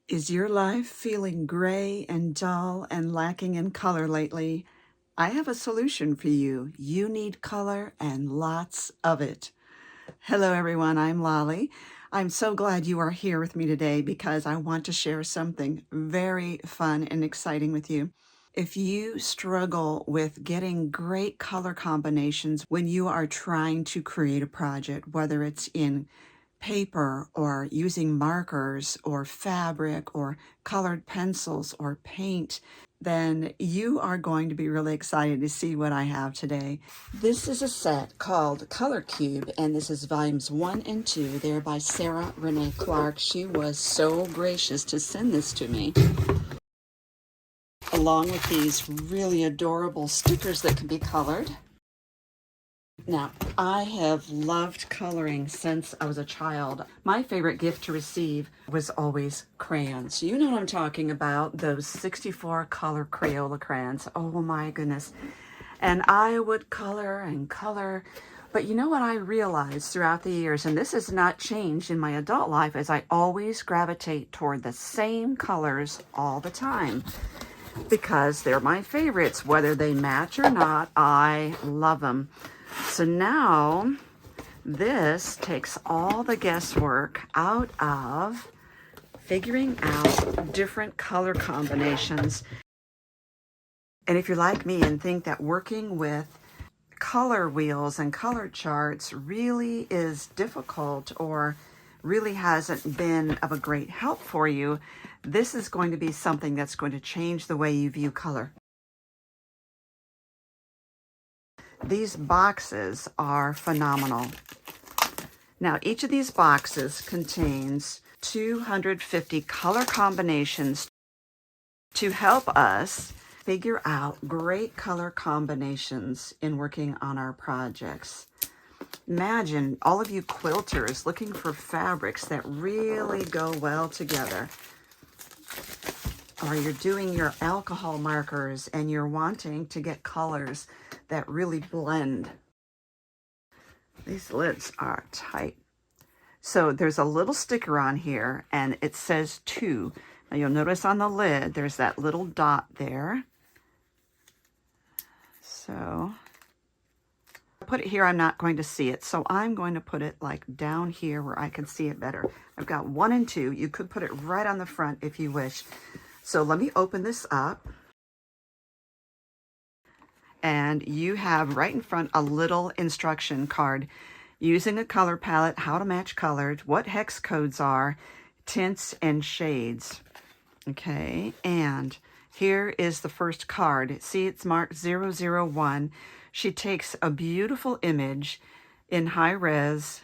Is your life feeling gray and dull and lacking in color lately? I have a solution for you. You need color and lots of it. Hello everyone, I'm Lolly. I'm so glad you are here with me today because I want to share something very fun and exciting with you. If you struggle with getting great color combinations when you are trying to create a project, whether it's in paper or using markers or fabric or colored pencils or paint, then you are going to be really excited to see what I have today. This is a set called Color Cube, and this is volumes 1 and 2. They're by Sarah Renae Clark. She was so gracious to send this to me, along with these really adorable stickers that can be colored. Now, I have loved coloring since I was a child. My favorite gift to receive was always crayons. You know what I'm talking about, those 64 color Crayola crayons. Oh my goodness. And I would color and color. But you know what I realized throughout the years, and this has not changed in my adult life, is I always gravitate toward the same colors all the time because they're my favorites. Whether they match or not, I love them. So now this takes all the guesswork out of figuring out different color combinations. And if you're like me and think that working with color wheels and color charts really is difficult or really hasn't been of a great help for you, this is going to be something that's going to change the way you view color. These boxes are phenomenal. Now, each of these boxes contains 250 color combinations to help us figure out great color combinations in working on our projects. Imagine all of you quilters looking for fabrics that really go well together. Or you're doing your alcohol markers and you're wanting to get colors that really blend. These lids are tight. So there's a little sticker on here and it says 2. Now you'll notice on the lid there's that little dot there. So I put it here, I'm not going to see it. So I'm going to put it like down here where I can see it better. I've got 1 and 2. You could put it right on the front if you wish. So let me open this up. And you have right in front a little instruction card using a color palette, how to match colors, what hex codes are, tints and shades. Okay, and here is the first card. See, it's marked 001. She takes a beautiful image in high res,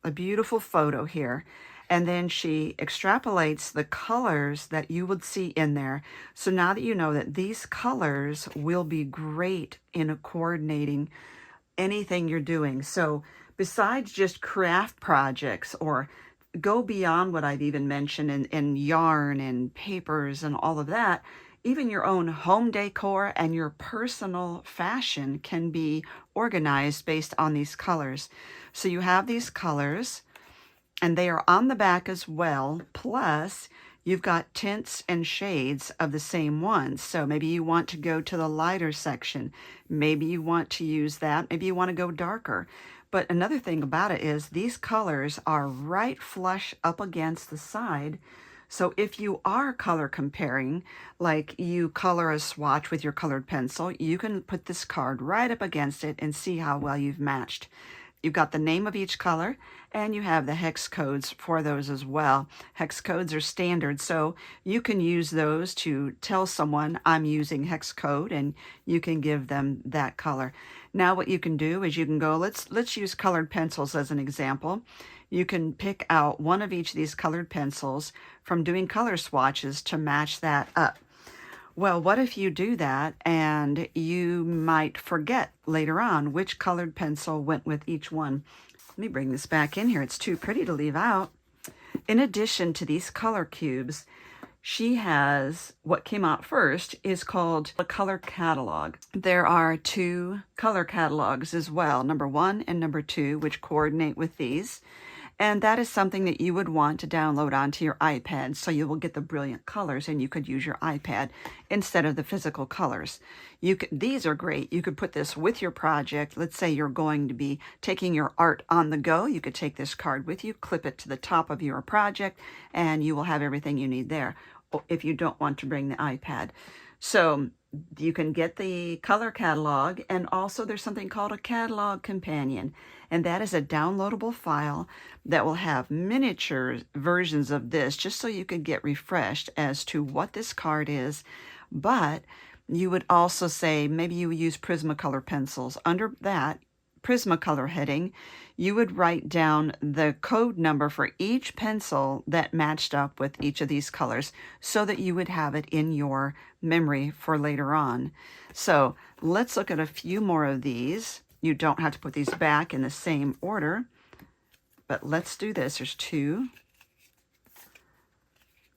a beautiful photo here, and then she extrapolates the colors that you would see in there. So now that you know that these colors will be great in coordinating anything you're doing. So besides just craft projects, or go beyond what I've even mentioned in yarn and papers and all of that, even your own home decor and your personal fashion can be organized based on these colors. So you have these colors, and they are on the back as well. Plus, you've got tints and shades of the same ones. So maybe you want to go to the lighter section. Maybe you want to use that. Maybe you want to go darker. But another thing about it is these colors are right flush up against the side. So if you are color comparing, like you color a swatch with your colored pencil, you can put this card right up against it and see how well you've matched. You've got the name of each color, and you have the hex codes for those as well. Hex codes are standard, so you can use those to tell someone, I'm using hex code, and you can give them that color. Now what you can do is you can go, let's use colored pencils as an example. You can pick out one of each of these colored pencils from doing color swatches to match that up. Well, what if you do that and you might forget later on which colored pencil went with each one? Let me bring this back in here. It's too pretty to leave out. In addition to these color cubes, she has, what came out first is called a color catalog. There are 2 color catalogs as well, number 1 and number 2, which coordinate with these. And that is something that you would want to download onto your iPad, so you will get the brilliant colors and you could use your iPad instead of the physical colors. These are great. You could put this with your project. Let's say you're going to be taking your art on the go. You could take this card with you, clip it to the top of your project, and you will have everything you need there if you don't want to bring the iPad. So you can get the color catalog, and also there's something called a catalog companion, and that is a downloadable file that will have miniature versions of this just so you could get refreshed as to what this card is. But you would also say maybe you use Prismacolor pencils. Under that Prismacolor heading, you would write down the code number for each pencil that matched up with each of these colors so that you would have it in your memory for later on. So let's look at a few more of these. You don't have to put these back in the same order, but let's do this. There's two.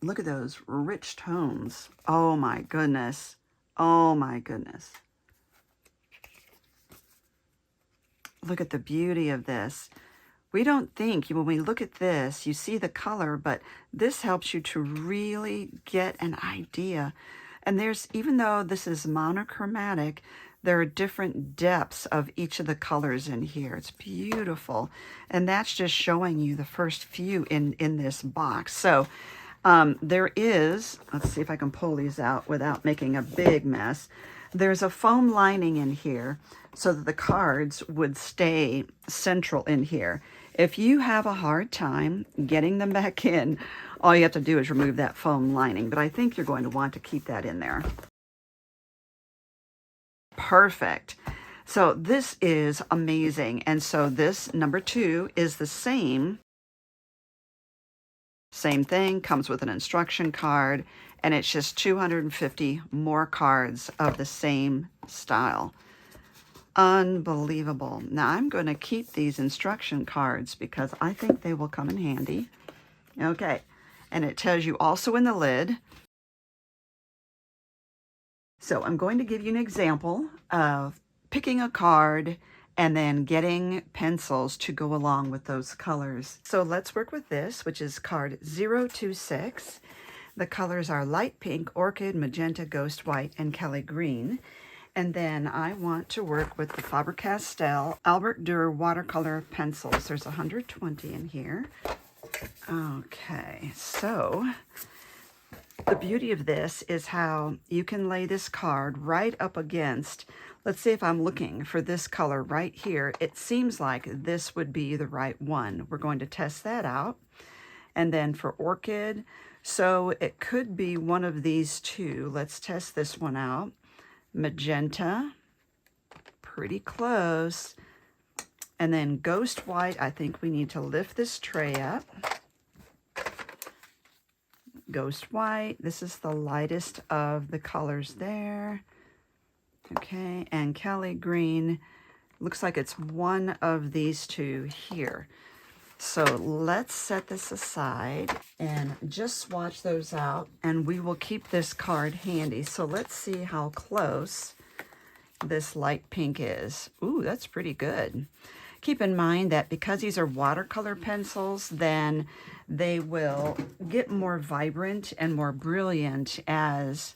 Look at those rich tones. Oh my goodness. Oh my goodness. Look at the beauty of this. We don't think, when we look at this, you see the color, but this helps you to really get an idea. And there's, even though this is monochromatic, there are different depths of each of the colors in here. It's beautiful. And that's just showing you the first few in this box. So there is, let's see if I can pull these out without making a big mess. There's a foam lining in here so that the cards would stay central in here. If you have a hard time getting them back in, all you have to do is remove that foam lining. But I think you're going to want to keep that in there. Perfect. So this is amazing. And so this number 2 is the same thing, comes with an instruction card, and it's just 250 more cards of the same style. Unbelievable. Now I'm going to keep these instruction cards because I think they will come in handy. Okay, and it tells you also in the lid. So I'm going to give you an example of picking a card and then getting pencils to go along with those colors. So let's work with this, which is card 026. The colors are light pink, orchid, magenta, ghost white, and Kelly green. And then I want to work with the Faber Castel Albert Durer watercolor pencils. There's 120 in here. Okay, so the beauty of this is how you can lay this card right up against, let's say if I'm looking for this color right here, it seems like this would be the right one. We're going to test that out. And then for orchid, so it could be one of these two. Let's test this one out. Magenta, pretty close. And then ghost white, I think we need to lift this tray up. Ghost white, this is the lightest of the colors there. Okay, and Kelly green, looks like it's one of these two here. So let's set this aside and just swatch those out, and we will keep this card handy. So let's see how close this light pink is. Ooh, that's pretty good. Keep in mind that because these are watercolor pencils, then they will get more vibrant and more brilliant as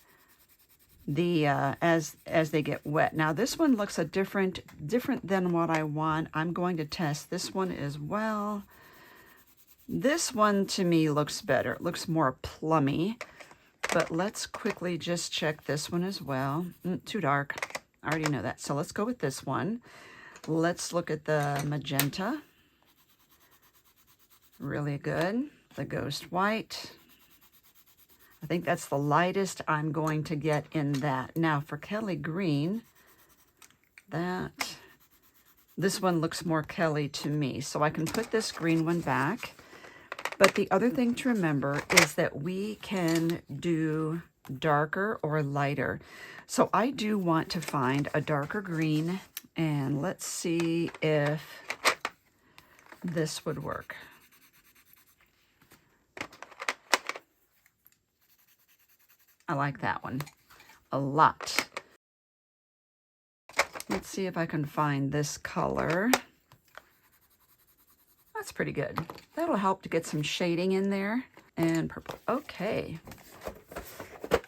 as they get wet. Now this one looks different than what I want. I'm going to test this one as well. This one to me looks better. It looks more plummy, but let's quickly just check this one as well. Too dark. I already know that. So let's go with this one. Let's look at the magenta. Really good. The ghost white. I think that's the lightest I'm going to get in that. Now for Kelly green, this one looks more Kelly to me. So I can put this green one back. But the other thing to remember is that we can do darker or lighter. So I do want to find a darker green, and let's see if this would work. I like that one a lot. Let's see if I can find this color. That's pretty good. That'll help to get some shading in there. And purple. Okay.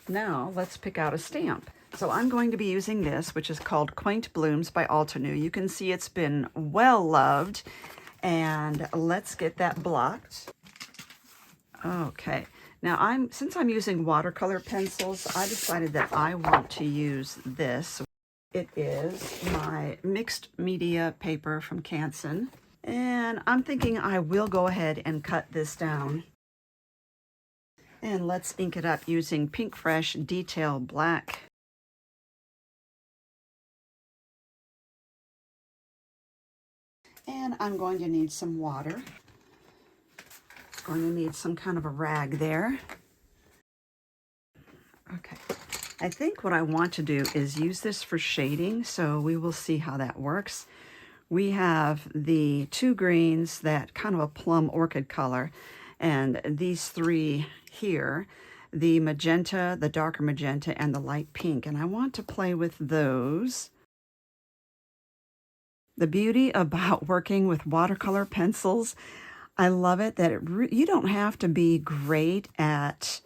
Now let's pick out a stamp. So I'm going to be using this, which is called Quaint Blooms by Altenew. You can see it's been well loved. And let's get that blocked. Okay. Now since I'm using watercolor pencils, I decided that I want to use this. It is my mixed media paper from Canson. And I'm thinking I will go ahead and cut this down. And let's ink it up using Pink Fresh Detail Black. And I'm going to need some water. Going to need some kind of a rag there. Okay. I think what I want to do is use this for shading, so we will see how that works. We have the two greens, that kind of a plum orchid color, and these three here, the magenta, the darker magenta, and the light pink, and I want to play with those. The beauty about working with watercolor pencils, I love it that you don't have to be great at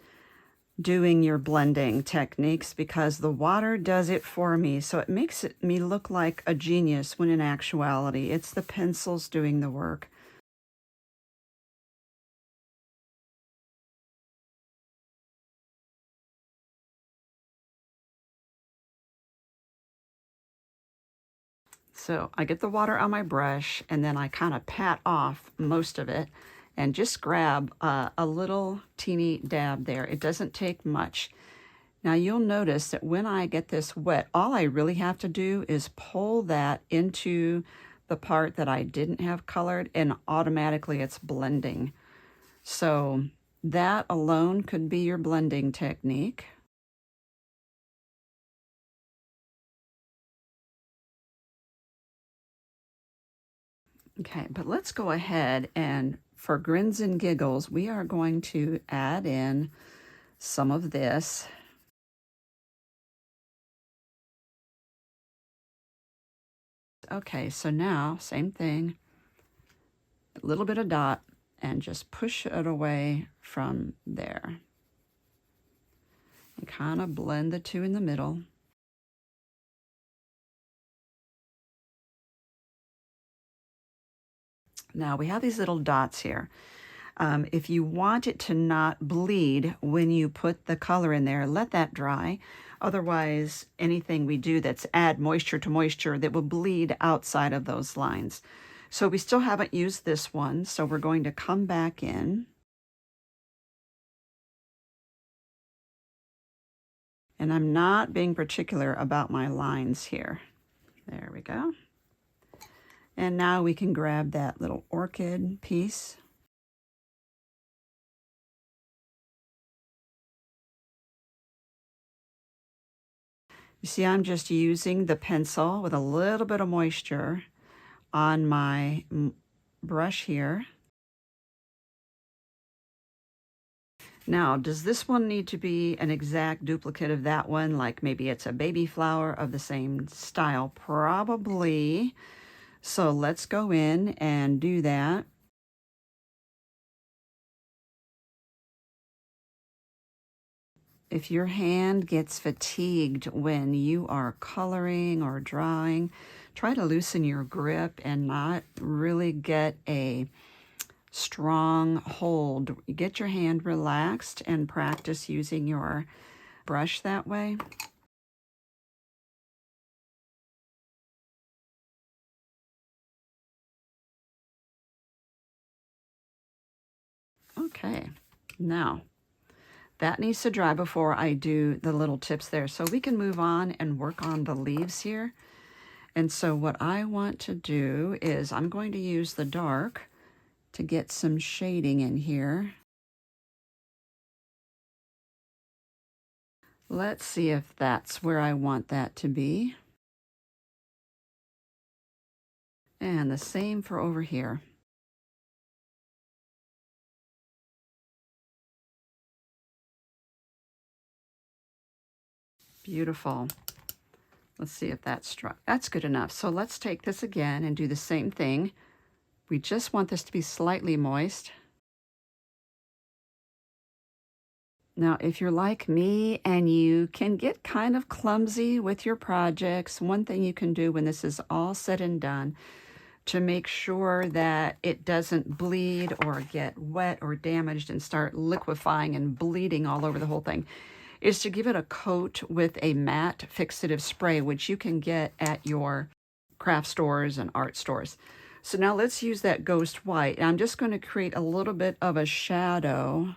doing your blending techniques because the water does it for me. So it makes me look like a genius when in actuality, it's the pencils doing the work. So I get the water on my brush and then I kind of pat off most of it and just grab a little teeny dab there. It doesn't take much. Now you'll notice that when I get this wet, all I really have to do is pull that into the part that I didn't have colored and automatically it's blending. So that alone could be your blending technique. Okay, but let's go ahead and for grins and giggles, we are going to add in some of this. Okay, so now, same thing, a little bit of dot, and just push it away from there. And kind of blend the two in the middle. Now we have these little dots here. If you want it to not bleed when you put the color in there, let that dry. Otherwise, anything we do that's add moisture to moisture, that will bleed outside of those lines. So we still haven't used this one, so we're going to come back in. And I'm not being particular about my lines here. There we go. And now we can grab that little orchid piece. You see, I'm just using the pencil with a little bit of moisture on my brush here. Now, does this one need to be an exact duplicate of that one? Like maybe it's a baby flower of the same style? Probably. So let's go in and do that. If your hand gets fatigued when you are coloring or drawing, try to loosen your grip and not really get a strong hold. Get your hand relaxed and practice using your brush that way. Okay, now that needs to dry before I do the little tips there. So we can move on and work on the leaves here. And so what I want to do is I'm going to use the dark to get some shading in here. Let's see if that's where I want that to be. And the same for over here. Beautiful. Let's see if that's struck. That's good enough. So let's take this again and do the same thing. We just want this to be slightly moist. Now, if you're like me and you can get kind of clumsy with your projects, one thing you can do when this is all said and done to make sure that it doesn't bleed or get wet or damaged and start liquefying and bleeding all over the whole thing is to give it a coat with a matte fixative spray, which you can get at your craft stores and art stores. So now let's use that ghost white. And I'm just going to create a little bit of a shadow.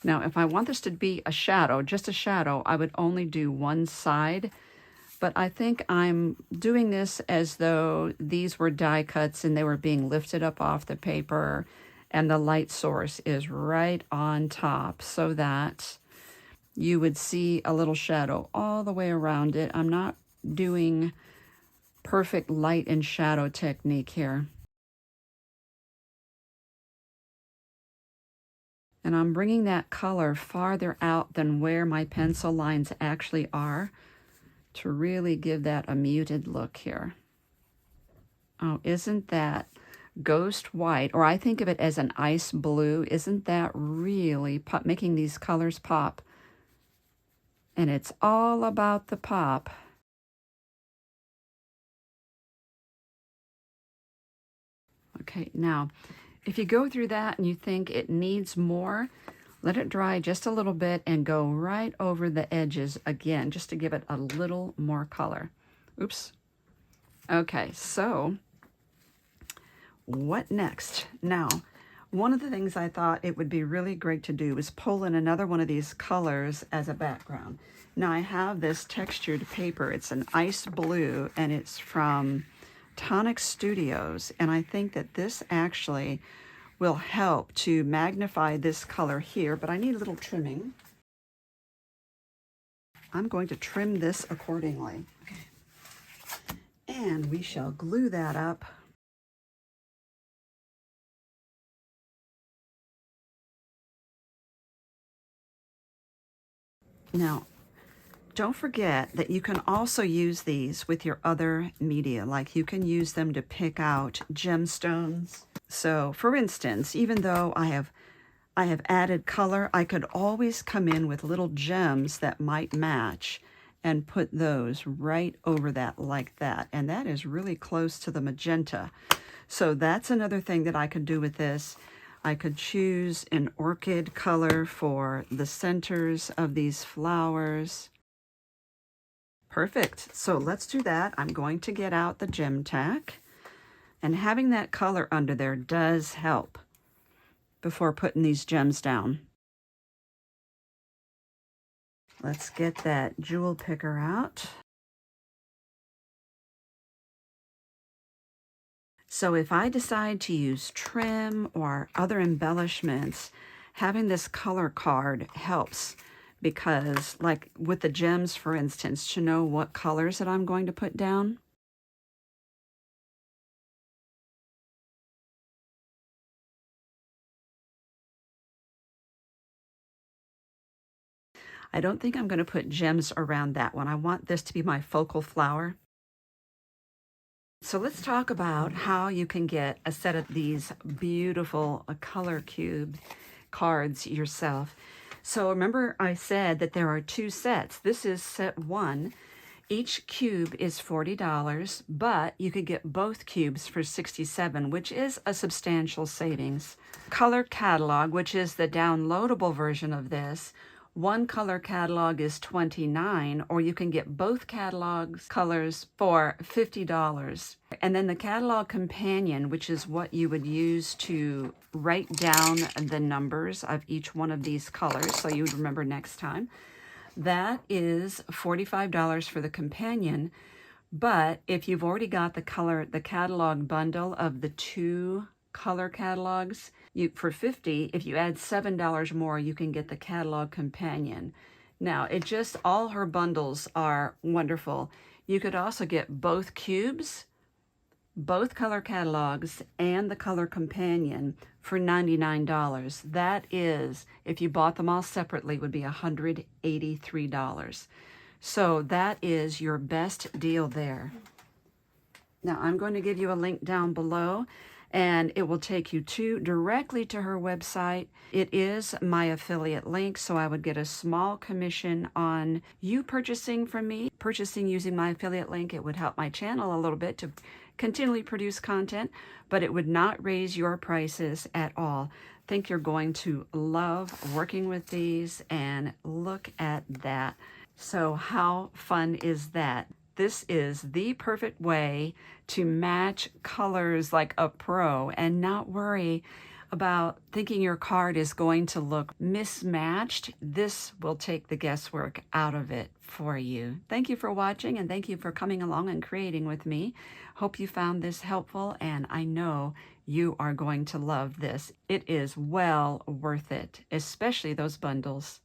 Now, if I want this to be a shadow, just a shadow, I would only do one side. But I think I'm doing this as though these were die cuts and they were being lifted up off the paper and the light source is right on top so that you would see a little shadow all the way around it. I'm not doing perfect light and shadow technique here. And I'm bringing that color farther out than where my pencil lines actually are to really give that a muted look here. Oh, isn't that ghost white, or I think of it as an ice blue, isn't that really making these colors pop? And it's all about the pop. Okay, now, if you go through that and you think it needs more, let it dry just a little bit and go right over the edges again, just to give it a little more color. Oops. Okay, so what next? Now, one of the things I thought it would be really great to do is pull in another one of these colors as a background. Now I have this textured paper. It's an ice blue and it's from Tonic Studios. And I think that this actually will help to magnify this color here, but I need a little trimming. I'm going to trim this accordingly. Okay. And we shall glue that up. Now, don't forget that you can also use these with your other media, like you can use them to pick out gemstones. So, for instance, even though I have added color, I could always come in with little gems that might match and put those right over that like that. And that is really close to the magenta. So that's another thing that I could do with this. I could choose an orchid color for the centers of these flowers. Perfect. So let's do that. I'm going to get out the gem tack. And having that color under there does help before putting these gems down. Let's get that jewel picker out. So if I decide to use trim or other embellishments, having this color card helps because, like with the gems, for instance, to know what colors that I'm going to put down. I don't think I'm going to put gems around that one. I want this to be my focal flower. So let's talk about how you can get a set of these beautiful color cube cards yourself. So remember I said that there are two sets. This is set one. Each cube is $40, but you could get both cubes for $67, which is a substantial savings. Color catalog, which is the downloadable version of this, one color catalog is $29, or you can get both catalogs colors for $50. And then the catalog companion, which is what you would use to write down the numbers of each one of these colors, so you would remember next time. That is $45 for the companion. But if you've already got the catalog bundle of the two color catalogs, for $50, if you add $7 more, you can get the catalog companion. Now, all her bundles are wonderful. You could also get both cubes both color catalogs and the color companion for $99. That is, if you bought them all separately, would be $183. So that is your best deal there. Now I'm going to give you a link down below, and it will take you directly to her website. It is my affiliate link, so I would get a small commission on you purchasing from me. Purchasing using my affiliate link, it would help my channel a little bit to continually produce content, but it would not raise your prices at all. I think you're going to love working with these, and look at that. So how fun is that? This is the perfect way to match colors like a pro and not worry about thinking your card is going to look mismatched. This will take the guesswork out of it for you. Thank you for watching, and thank you for coming along and creating with me. Hope you found this helpful, and I know you are going to love this. It is well worth it, especially those bundles.